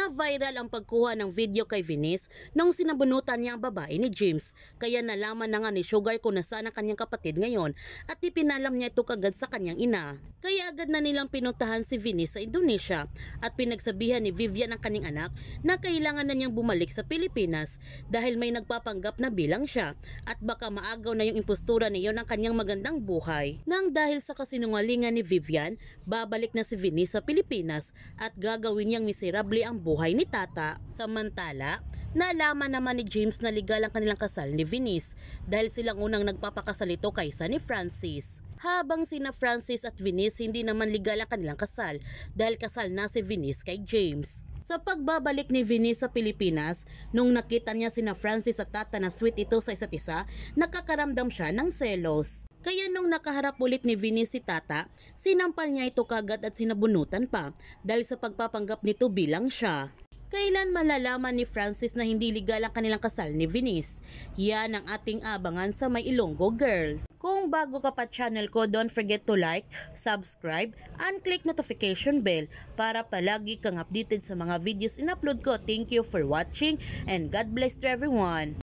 Na-viral ang pagkuha ng video kay Venice nung sinabunutan niya ang babae ni James. Kaya nalaman na nga ni Sugar kung nasaan ang kanyang kapatid ngayon at ipinalam niya ito kagad sa kanyang ina. Kaya agad na nilang pinuntahan si Venice sa Indonesia at pinagsabihan ni Vivian ang kanyang anak na kailangan na niyang bumalik sa Pilipinas dahil may nagpapanggap na bilang siya at baka maagaw na yung impostura niyon ang kanyang magandang buhay. Nang dahil sa kasinungalingan ni Vivian, babalik na si Venice sa Pilipinas at gagawin niyang miserable ang buhay ni Tata. Samantala, nalaman naman ni James na legal ang kanilang kasal ni Venice dahil silang unang nagpapakasal ito kaysa ni Francis. Habang sina Francis at Venice hindi naman legal ang kanilang kasal dahil kasal na si Venice kay James. Sa pagbabalik ni Venice sa Pilipinas, nung nakita niya sina Francis at Tata na sweet ito sa isa't isa, nakakaramdam siya ng selos. Kaya nung nakaharap ulit ni Venice si Tata, sinampal niya ito kagad at sinabunutan pa dahil sa pagpapanggap nito bilang siya. Kailan malalaman ni Francis na hindi legal ang kanilang kasal ni Venice? Yan ang ating abangan sa May Ilonggo Girl. Kung bago ka pa channel ko, don't forget to like, subscribe, and click notification bell para palagi kang updated sa mga videos in-upload ko. Thank you for watching and God bless to everyone.